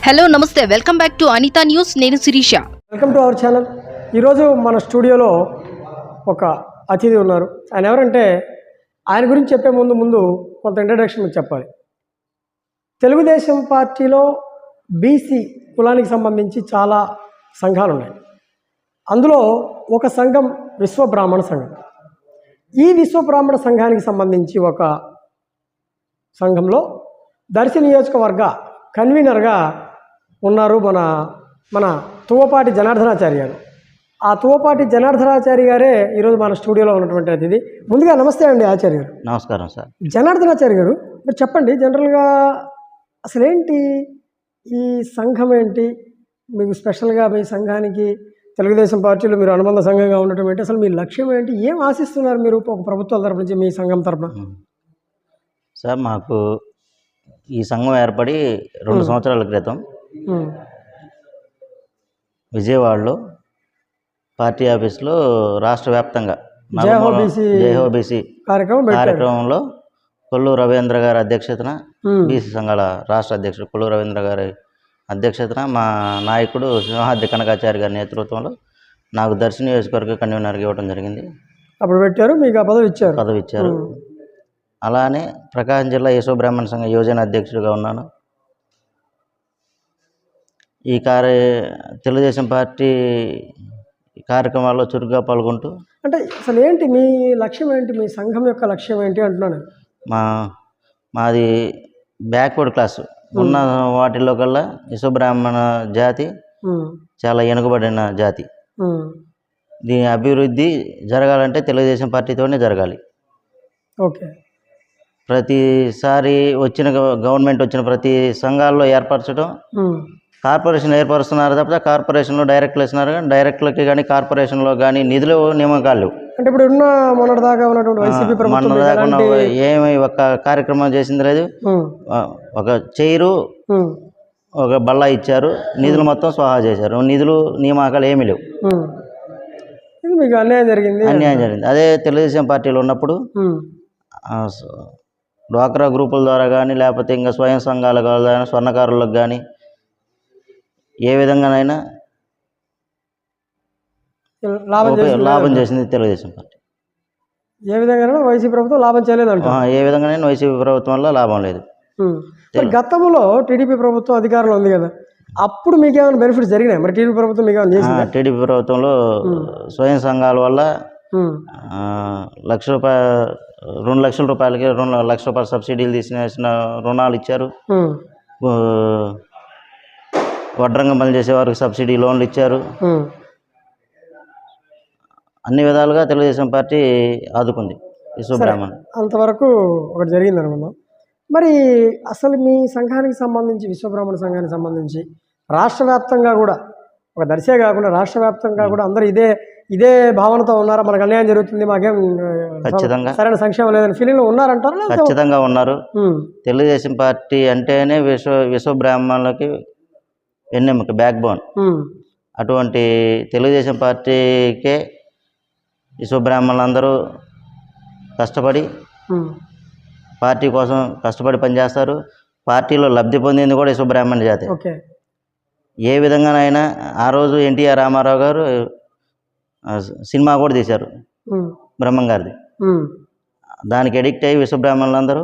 Hello నమస్తే welcome back to Anita news. నేను Shirisha. Welcome to our channel. ఈరోజు మన స్టూడియోలో ఒక అతిథి ఉన్నారు. ఆయన ఎవరంటే ఆయన గురించి చెప్పే ముందు కొంత ఇంట్రడక్షన్ మీకు చెప్పాలి. తెలుగుదేశం పార్టీలో బీసీ కులానికి సంబంధించి చాలా సంఘాలు ఉన్నాయి. అందులో ఒక సంఘం విశ్వబ్రాహ్మణ సంఘం. ఈ విశ్వబ్రాహ్మణ సంఘానికి సంబంధించి ఒక సంఘంలో దర్శి నియోజకవర్గ కన్వీనర్గా ఉన్నారు మన తువ్వపాటి జనార్దనాచారి గారు. ఆ తువ్వపాటి జనార్దనాచారి గారే ఈరోజు మన స్టూడియోలో ఉన్నటువంటి అతిథి. ముందుగా నమస్తే అండి ఆచార్య గారు. నమస్కారం సార్. జనార్దనాచారి గారు, మీరు చెప్పండి, జనరల్గా అసలేంటి ఈ సంఘం ఏంటి? మీకు స్పెషల్గా మీ సంఘానికి తెలుగుదేశం పార్టీలో మీరు అనుబంధ సంఘంగా ఉండటం ఏంటి? అసలు మీ లక్ష్యం ఏంటి? ఏం ఆశిస్తున్నారు మీరు ఒక ప్రభుత్వాల తరపు నుంచి, మీ సంఘం తరపున? సార్, మాకు ఈ సంఘం ఏర్పడి 2 సంవత్సరాల క్రితం విజయవాడలో పార్టీ ఆఫీస్లో రాష్ట్ర వ్యాప్తంగా జేహోబీసీ కార్యక్రమంలో కొల్లు రవీంద్ర గారి అధ్యక్షతన, బీసీ సంఘాల రాష్ట్ర అధ్యక్షుడు కొల్లు రవీంద్ర గారి అధ్యక్షతన, మా నాయకుడు సింహాద్రి కనకాచారి గారి నేతృత్వంలో నాకు దర్శి నియోజకవర్గ కన్వీనర్గా ఇవ్వడం జరిగింది. అప్పుడు పెట్టారు, మీకు ఆ పదవి ఇచ్చారు. అలానే ప్రకాశం జిల్లా యశోబ్రాహ్మణ సంఘ యువజన అధ్యక్షుడిగా ఉన్నాను. ఈ తెలుగుదేశం పార్టీ కార్యక్రమాల్లో చురుగ్గా పాల్గొంటూ. అంటే అసలు ఏంటి మీ లక్ష్యం ఏంటి? మీ సంఘం యొక్క లక్ష్యం ఏంటి అంటున్నాను. మాది బ్యాక్వర్డ్ క్లాసు ఉన్న వాటిల్లో కల్లా యశోబ్రాహ్మణ జాతి చాలా వెనుకబడిన జాతి. దీని అభివృద్ధి జరగాలంటే తెలుగుదేశం పార్టీతోనే జరగాలి. ఓకే. ప్రతిసారి గవర్నమెంట్ వచ్చిన ప్రతి సంఘాల్లో ఏర్పరచడం, కార్పొరేషన్ ఏర్పరుస్తున్నారు తప్ప కార్పొరేషన్లో డైరెక్ట్లు ఇస్తున్నారు, కానీ డైరెక్ట్లకి కానీ కార్పొరేషన్లో కానీ నిధులు నియామకాలు. అంటే ఇప్పుడు మొన్నటిదాకా ఉన్నటువంటి వైసీపీ ప్రభుత్వం ఏమి ఒక కార్యక్రమం చేసింది లేదు. ఒక చైరు, ఒక బల్ల ఇచ్చారు, నిధులు మొత్తం స్వాహా చేశారు. నిధులు నియామకాలు ఏమీ లేవు. మీకు అన్యాయం జరిగింది. అదే తెలుగుదేశం పార్టీలో ఉన్నప్పుడు డ్వాక్రా గ్రూపుల ద్వారా కానీ, లేకపోతే ఇంకా స్వయం సంఘాల కానీ, స్వర్ణకారులకు కానీ ఏ విధంగానైనా లాభం చేసింది తెలుగుదేశం పార్టీ. ఏ విధంగా వైసీపీ ప్రభుత్వం లాభం చేయలేదు. ఏ విధంగానైనా వైసీపీ ప్రభుత్వం వల్ల లాభం లేదు. గతంలో టీడీపీ ప్రభుత్వం అధికారంలో ఉంది కదా, అప్పుడు మీకు ఏమైనా బెనిఫిట్స్ జరిగినాయి? మరి టీడీపీ ప్రభుత్వం మీకు ఏమైనా చేసింది? టీడీపీ ప్రభుత్వంలో స్వయం సంఘాల వల్ల ₹1,00,000 2 లక్షల రూపాయలకి 2 లక్షల రూపాయల సబ్సిడీలు తీసిన రుణాలు ఇచ్చారు. వడ్రంగం పని చేసే వారికి సబ్సిడీ లోన్లు ఇచ్చారు. అన్ని విధాలుగా తెలుగుదేశం పార్టీ ఆదుకుంది విశ్వబ్రాహ్మణ. అంతవరకు ఒకటి జరిగింది అనుకుందాం. మరి అసలు మీ సంఘానికి సంబంధించి, విశ్వబ్రాహ్మణ సంఘానికి సంబంధించి రాష్ట్ర వ్యాప్తంగా కూడా, ఒక దర్శే కాకుండా రాష్ట్ర వ్యాప్తంగా కూడా అందరూ ఇదే భావనతో ఉన్నారా? మనకు అన్యాయం జరుగుతుంది, మాకేం ఖచ్చితంగా సరైన సంక్షేమం లేదని ఫీలింగ్లో ఉన్నారంటారు? ఖచ్చితంగా ఉన్నారు. తెలుగుదేశం పార్టీ అంటేనే విశ్వబ్రాహ్మణులకి వెన్నెముక, బ్యాక్ బోన్. అటువంటి తెలుగుదేశం పార్టీకే విశ్వబ్రాహ్మణులందరూ కష్టపడి పార్టీ కోసం కష్టపడి పనిచేస్తారు. పార్టీలో లబ్ధి పొందింది కూడా విశ్వబ్రాహ్మణ జాతి. ఏ విధంగానైనా ఆ రోజు ఎన్టీఆర్ రామారావు గారు సినిమా కూడా తీశారు, బ్రహ్మం గారిది. దానికి అడిక్ట్ అయ్యి విశ్వబ్రాహ్మణులందరూ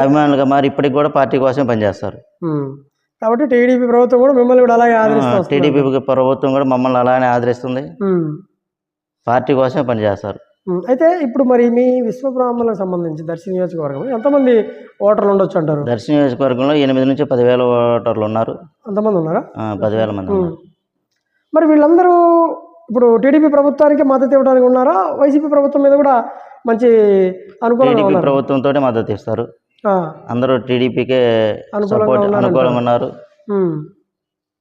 అభిమానులుగా మారి ఇప్పటికి కూడా పార్టీ కోసమే పనిచేస్తారు. కాబట్టి టీడీపీ ప్రభుత్వం కూడా మిమ్మల్ని కూడా అలాగే ఆదరిస్తుంది. టీడీపీ ప్రభుత్వం కూడా మమ్మల్ని అలానే ఆదరిస్తుంది, పార్టీ కోసమే పనిచేస్తారు. అయితే ఇప్పుడు మరి మీ విశ్వబ్రాహ్మణులకు సంబంధించి దర్శి నియోజకవర్గం ఎంతమంది ఓటర్లు ఉండొచ్చు అంటారు? దర్శి నియోజకవర్గంలో 8 నుంచి 10,000 ఓటర్లు ఉన్నారు. అంతమంది ఉన్నారా? 10,000 మంది ఉన్నారు. మరి వీళ్ళందరూ ఇప్పుడు టీడీపీ ప్రభుత్వానికి మద్దతు ఇవ్వడానికి ఉన్నారా? వైసీపీ ప్రభుత్వం మీద కూడా మంచి టీడీపీ ప్రభుత్వంతో మద్దతు ఇస్తారు. అందరూ టీడీపీకే అనుకూలంగా ఉన్నారు.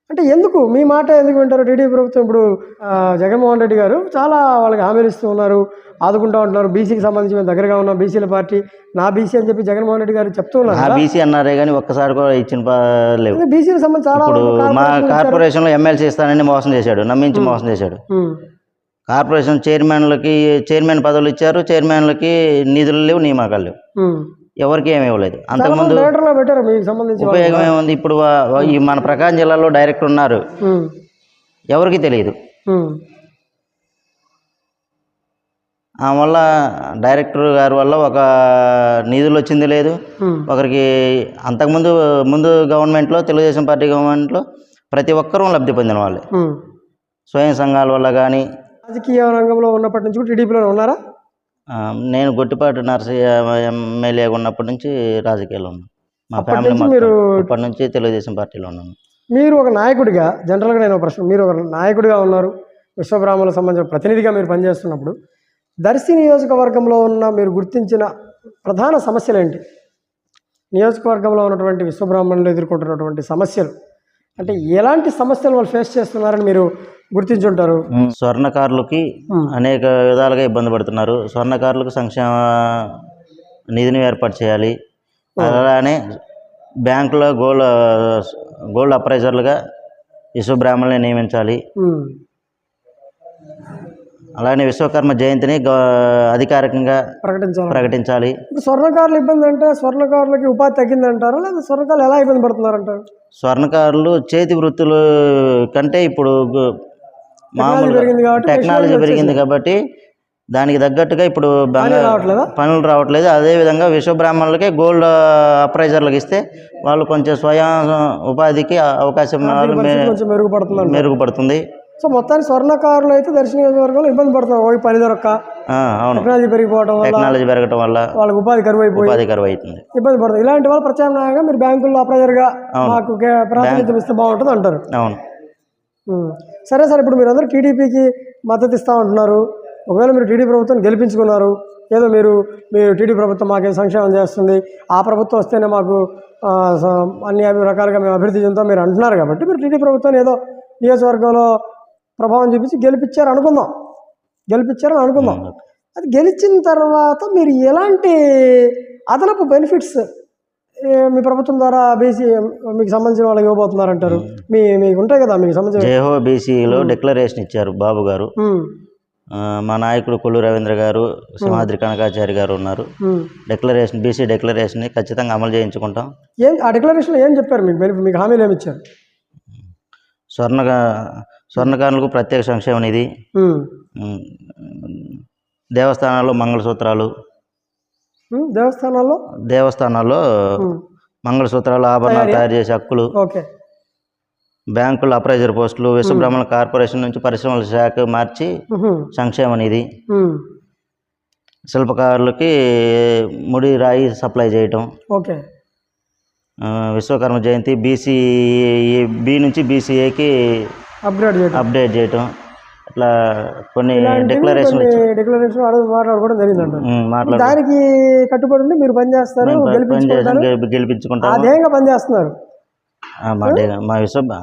అంటే ఎందుకు మీ మాట ఎందుకు వింటారు టీడీపీ ప్రభుత్వం? ఇప్పుడు జగన్మోహన్ రెడ్డి గారు చాలా వాళ్ళకి హామీలు ఇస్తూ ఉన్నారు, ఆదుకుంటూ ఉంటున్నారు. బీసీకి సంబంధించి మేము దగ్గరగా ఉన్నాం, బీసీల పార్టీ, నా బీసీ అని చెప్పి జగన్మోహన్ రెడ్డి గారు చెప్తూ ఉన్నారు. బీసీ అన్నారే కానీ ఒక్కసారి కూడా ఇచ్చిన లేవు. బీసీకి సంబంధించి చాలా మా కార్పొరేషన్లో ఎమ్మెల్సీ ఇస్తానని మోసం చేశాడు, నమ్మించి మోసం చేశాడు. కార్పొరేషన్ చైర్మన్ పదవులు ఇచ్చారు, చైర్మన్లకి నిధులు లేవు, నియామకాలు లేవు. ఎవరికి ఏమి ఇవ్వలేదు. అంతకుముందు డైరెక్టర్లో పెట్టారు మీకు సంబంధించి ఉపయోగం ఏముంది? ఇప్పుడు ఈ మన ప్రకాశం జిల్లాలో డైరెక్టర్ ఉన్నారు, ఎవరికి తెలియదు. వల్ల డైరెక్టర్ గారి వల్ల ఒక నిధులు వచ్చింది లేదు, ఒకరికి ముందు గవర్నమెంట్లో, తెలుగుదేశం పార్టీ గవర్నమెంట్లో ప్రతి ఒక్కరూ లబ్ధి పొందిన వాళ్ళే. స్వయం సంఘాల వల్ల కానీ. రాజకీయ రంగంలో ఉన్నప్పటి నుంచి కూడా టీడీపీలో ఉన్నారా? నేను గొట్టిపాటి నరసయ్య ఎమ్మెల్యేగా ఉన్నప్పటి నుంచి రాజకీయాల్లో ఉన్నాను. మా ఫ్యామిలీ అప్పటి నుంచి తెలుగుదేశం పార్టీలో ఉన్నాను. మీరు ఒక నాయకుడిగా, జనరల్గా నేను ప్రశ్న, మీరు ఒక నాయకుడిగా ఉన్నారు, విశ్వబ్రాహ్మణులకు సంబంధించిన ప్రతినిధిగా మీరు పనిచేస్తున్నప్పుడు దర్శి నియోజకవర్గంలో ఉన్న మీరు గుర్తించిన ప్రధాన సమస్యలు ఏంటి? నియోజకవర్గంలో ఉన్నటువంటి విశ్వబ్రాహ్మణులు ఎదుర్కొంటున్నటువంటి సమస్యలు అంటే ఎలాంటి సమస్యలు వాళ్ళు ఫేస్ చేస్తున్నారని మీరు గుర్తించుంటారు? స్వర్ణకారులకి అనేక విధాలుగా ఇబ్బంది పడుతున్నారు. స్వర్ణకారులకు సంక్షేమ నిధిని ఏర్పాటు చేయాలి. అలానే బ్యాంకులో గోల్డ్ అప్రైజర్లుగా విశ్వబ్రాహ్మణుల్ని నియమించాలి. అలానే విశ్వకర్మ జయంతిని అధికారికంగా ప్రకటించాలి. స్వర్ణకారుల ఇబ్బంది అంటే స్వర్ణకారులకి ఉపాధి తగ్గిందంటారా, లేదా స్వర్ణకారులు ఎలా ఇబ్బంది పడుతున్నారంటారు? స్వర్ణకారులు చేతి వృత్తుల కంటే ఇప్పుడు మామూలుగా టెక్నాలజీ పెరిగింది కాబట్టి దానికి తగ్గట్టుగా ఇప్పుడు పనులు రావట్లేదు. అదేవిధంగా విశ్వబ్రాహ్మణులకి గోల్డ్ అప్రైజర్లకు ఇస్తే వాళ్ళు కొంచెం స్వయం ఉపాధికి అవకాశం మెరుగుపడుతుంది. సో మొత్తానికి స్వర్ణకారులు అయితే దర్శి నియోజకవర్గంలో ఇబ్బంది పడుతున్నారు. ఓ పని దొరక్క, టెక్నాలజీ పెరగడం వల్ల వాళ్ళకి ఉపాధి కరువు అవుతుంది, ఇబ్బంది పడుతుంది. ఇలాంటి వాళ్ళు ప్రత్యామ్నాయంగా మీరు బ్యాంకుల్లో అప్రైజర్గా మాకు ప్రాతినిధ్యం ఇస్తే బాగుంటుంది అంటారు. అవును. సరే సార్, ఇప్పుడు మీరు అందరూ టీడీపీకి మద్దతు ఇస్తూ ఉంటున్నారు. ఒకవేళ మీరు టీడీ ప్రభుత్వం గెలిపించుకున్నారు, ఏదో మీరు టీడీ ప్రభుత్వం మాకేం సంక్షేమం చేస్తుంది, ఆ ప్రభుత్వం వస్తేనే మాకు అన్ని రకాలుగా మేము అభివృద్ధి చెందుతాం మీరు అంటున్నారు కాబట్టి మీరు టీడీ ప్రభుత్వాన్ని ఏదో నియోజకవర్గంలో ప్రభావం చూపించి గెలిపించారని అనుకుందాం. అది గెలిచిన తర్వాత మీరు ఎలాంటి అదనపు బెనిఫిట్స్ మీ ప్రభుత్వం ద్వారా బీసీ మీకు సంబంధించిన వాళ్ళకి ఇవ్వబోతున్నారంటారు? మీకు ఉంటాయి కదా మీకు సంబంధించిన జేహో బీసీలో డిక్లరేషన్ ఇచ్చారు బాబు గారు. మా నాయకుడు కొల్లు రవీంద్ర గారు, సింహాద్రి కనకాచారి గారు ఉన్నారు. డిక్లరేషన్, బీసీ డిక్లరేషన్ని ఖచ్చితంగా అమలు చేయించుకుంటాం. ఆ డిక్లరేషన్లో ఏం చెప్పారు? మీకు హామీలు ఏమి ఇచ్చారు? స్వర్ణకారులకు ప్రత్యేక సంక్షేమ నిధి, దేవస్థానాల్లో మంగళసూత్రాలు, దేవస్థానాల్లో మంగళసూత్రాలు, ఆభరణాలు తయారు చేసే హక్కులు, బ్యాంకులు అప్రైజర్ పోస్టులు, విశ్వబ్రాహ్మణ కార్పొరేషన్ నుంచి పరిశ్రమల శాఖ మార్చి సంక్షేమ నిధి, శిల్పకారులకి ముడి రాయి సప్లై చేయటం, విశ్వకర్మ జయంతి, బి నుంచి బీసీఏకి అప్డేట్ చేయటం, అట్లా కొన్ని డిక్లరేషన్ మాట్లాడుకోవడం జరిగిందంట. దానికి కట్టుబడి ఉండి మీరు పనిచేస్తారు, గెలిపించుకుంటారు, పనిచేస్తున్నారు. మా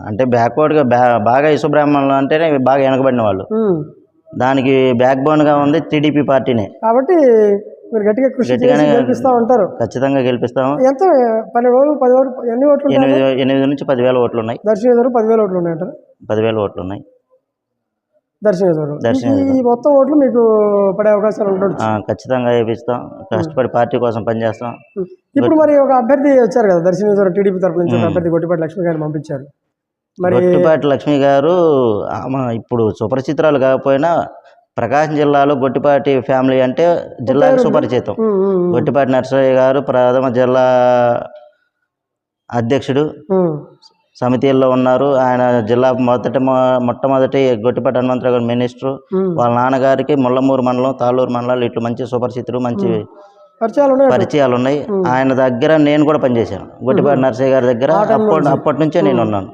అంటే బ్యాక్వర్డ్గా బాగా విశ్వబ్రాహ్మణులు అంటేనే బాగా వెనకబడిన వాళ్ళు, దానికి బ్యాక్ బోన్గా ఉంది టీడీపీ పార్టీనే. కాబట్టి మీరు గట్టిగానే గెలిపిస్తూ ఉంటారు. ఖచ్చితంగా గెలిపిస్తాము. ఎంత 12 ఓట్లు 10 ఓట్లు ఎన్ని ఓట్లు? 8 నుంచి 10,000 ఓట్లు ఉన్నాయి. దర్శి నియోజకవర్గం 10,000 ఓట్లు ఉన్నాయంటారు? 10,000 ఓట్లు ఉన్నాయి దర్శి నియోజకవర్గం. ఈ మొత్తం ఓట్లు మీకు పడే అవకాశాలు ఉంటుంది. ఖచ్చితంగా వేపిస్తాం, కష్టపడి పార్టీ కోసం పనిచేస్తాం. ఇప్పుడు మరి ఒక అభ్యర్థి వచ్చారు కదా దర్శి నియోజకవర్గం టీడీపీ తరఫు నుంచి, ఒక అభ్యర్థి గొట్టిపాటి లక్ష్మి గారిని పంపించారు. మరి గొట్టిపాటి లక్ష్మి గారు ఇప్పుడు సుపరిచితురాలు కాకపోయినా ప్రకాశం జిల్లాలో గొట్టిపాటి ఫ్యామిలీ అంటే జిల్లాకు సుపరిచితం. గొట్టిపాటి నరసయ్య గారు ప్రథమ జిల్లా అధ్యక్షుడు, సమితిలో ఉన్నారు. ఆయన జిల్లా మొట్టమొదటి గొట్టిపాటి హనుమంతరావు గారు మినిస్టరు. వాళ్ళ నాన్నగారికి ముళ్ళమూరు మండలం, తాళ్ళూరు మండలాలు ఇట్లు మంచి సుపరిచితులు, మంచి పరిచయాలు ఉన్నాయి. ఆయన దగ్గర నేను కూడా పనిచేశాను, గొట్టిపాటి నరసయ్య గారి దగ్గర. అప్పటి నుంచే నేను ఉన్నాను.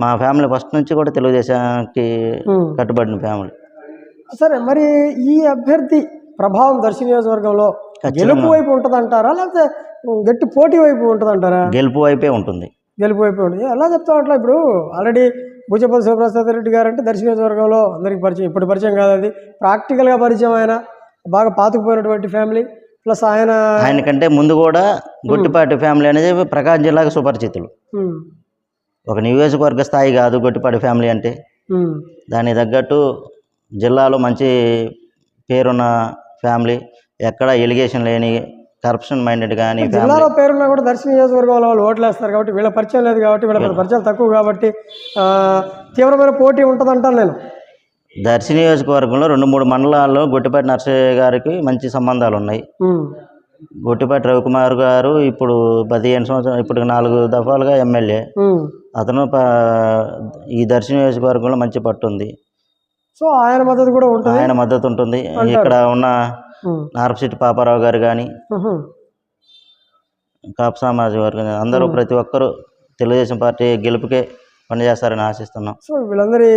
మా ఫ్యామిలీ ఫస్ట్ నుంచి కూడా తెలుగుదేశానికి కట్టుబడిన ఫ్యామిలీ. సరే, మరి ఈ అభ్యర్థి ప్రభావం దర్శి నియోజకవర్గంలో గెలుపు వైపు ఉంటుందంటారా, లేకపోతే గట్టి పోటీ వైపు ఉంటుందంటారా? గెలుపు వైపే ఉంటుంది. గెలుపు వైపే ఉంటుంది. ఎలా చెప్తా అట్లా? ఇప్పుడు ఆల్రెడీ భూచపల్లి శివప్రసాద్ రెడ్డి గారు అంటే దర్శి నియోజకవర్గంలో అందరికీ పరిచయం, ఇప్పుడు పరిచయం కాదు, అది ప్రాక్టికల్గా పరిచయం. ఆయన బాగా పాతుకుపోయినటువంటి ఫ్యామిలీ. ప్లస్ ఆయనకంటే ముందు కూడా గొట్టిపాటి ఫ్యామిలీ అనేది ప్రకాశం జిల్లాకు సుపరిచితులు. ఒక నియోజకవర్గ స్థాయి కాదు గొట్టిపాటి ఫ్యామిలీ అంటే. దానికి తగ్గట్టు జిల్లాలో మంచి పేరున్న ఫ్యామిలీ, ఎక్కడ ఎలిగేషన్ లేని కరప్షన్ మైండెడ్ కానీ జిల్లాలో పేరున్నా కూడా దర్శన నియోజకవర్గంలో వాళ్ళు ఓట్లు వేస్తారు కాబట్టి వీళ్ళ పరిచయం లేదు కాబట్టి వీళ్ళ పరిచయాలు తక్కువ కాబట్టి తీవ్రమైన పోటీ ఉంటుందంటాను నేను. దర్శి నియోజకవర్గంలో 2-3 మండలాల్లో గొట్టిపాటి నర్సయ్య గారికి మంచి సంబంధాలు ఉన్నాయి. గొట్టిపాటి రవికుమార్ గారు ఇప్పుడు 15 సంవత్సరాలు, ఇప్పుడు 4 దఫాలుగా ఎమ్మెల్యే. అతను ఈ దర్శి నియోజకవర్గంలో మంచి పట్టు ఉంది. సో ఆయన మద్దతు కూడా ఉంటుంది. ఆయన మద్దతు ఉంటుంది. ఇక్కడ ఉన్న నార్పశెట్టి పాపారావు గారు కానీ, కాపు సామాజిక వర్గం అందరూ ప్రతి ఒక్కరూ తెలుగుదేశం పార్టీ గెలుపుకే పనిచేస్తారని ఆశిస్తున్నాం. సో వీళ్ళందరి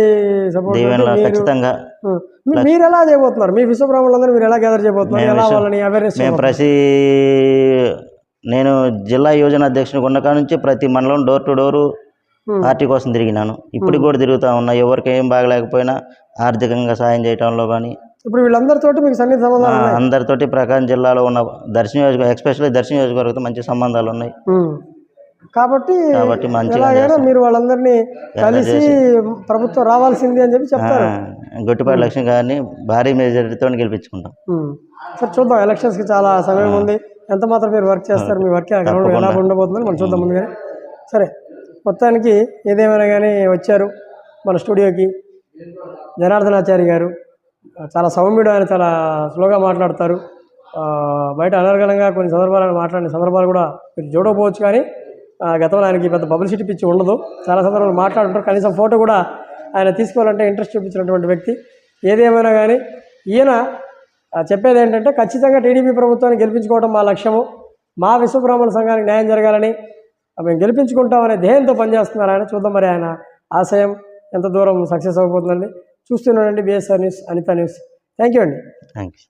దీవెనలో ఖచ్చితంగా. మీరు ఎలా చేయబోతున్నారు? మీ విశ్వబ్రాహ్మణులందరూ మీరు ఎలా గ్యాదర్ చేయబోతున్నారు? ఎలా వాళ్ళని అవేర్నెస్? నేను జిల్లా యోజన అధ్యక్షునికి ఉన్న కాడ నుంచి ప్రతి మండలం డోర్ టు డోరు పార్టీ కోసం తిరిగినాను. ఇప్పటికి కూడా తిరుగుతూ ఉన్నా. ఎవరికి ఏం బాగలేకపోయినా ఆర్థికంగా సాయం చేయడంలో కానీ. ఇప్పుడు వీళ్ళందరితోటి మీకు సన్నిహిత సంబంధాలు ఉన్నాయి? అందరితోటి ప్రకాశం జిల్లాలో ఉన్న దర్శి నియోజకవర్గం, ఎస్పెషల్లీ దర్శి నియోజకవర్గంతో మంచి సంబంధాలు ఉన్నాయి. కాబట్టి మంచిగా మీరు వాళ్ళందరినీ కలిసి ప్రభుత్వం రావాల్సింది అని చెప్పి చెప్తారు. గొట్టిపాటి లక్ష్మి గారిని భారీ మెజారిటీతో గెలిపించుకుంటాం. సార్ చూద్దాం, ఎలక్షన్స్కి చాలా సమయం ఉంది. ఎంత మాత్రం మీరు వర్క్ చేస్తారు, మీ వర్క్ ఎలా ఉండబోతుందని మనం చూద్దాం ముందుగానే. సరే, మొత్తానికి ఏదేమైనా కానీ వచ్చారు మన స్టూడియోకి జనార్దనాచారి గారు. చాలా సౌమ్యుడు, ఆయన చాలా స్లోగా మాట్లాడతారు. బయట అనర్గళంగా కొన్ని సందర్భాలను మాట్లాడిన సందర్భాలు కూడా మీరు చూడకపోవచ్చు, కానీ గతంలో ఆయనకి పెద్ద పబ్లిసిటీ పిచ్చి ఉండదు. చాలా సందర్భాలు మాట్లాడుతుంటారు. కనీసం ఫోటో కూడా ఆయన తీసుకోవాలంటే ఇంట్రెస్ట్ చూపించినటువంటి వ్యక్తి. ఏదేమైనా కానీ ఈయన చెప్పేది ఏంటంటే, ఖచ్చితంగా టీడీపీ ప్రభుత్వాన్ని గెలిపించుకోవడం మా లక్ష్యము, మా విశ్వబ్రాహ్మణ సంఘానికి న్యాయం జరగాలని మేము గెలిపించుకుంటామనే ధ్యేయంతో పనిచేస్తున్నారు ఆయన. చూద్దాం మరి ఆయన ఆశయం ఎంత దూరం సక్సెస్ అవ్వబోతుందండి. చూస్తున్నానండి BSR news, Anita news. Thank you అండి. Thank you.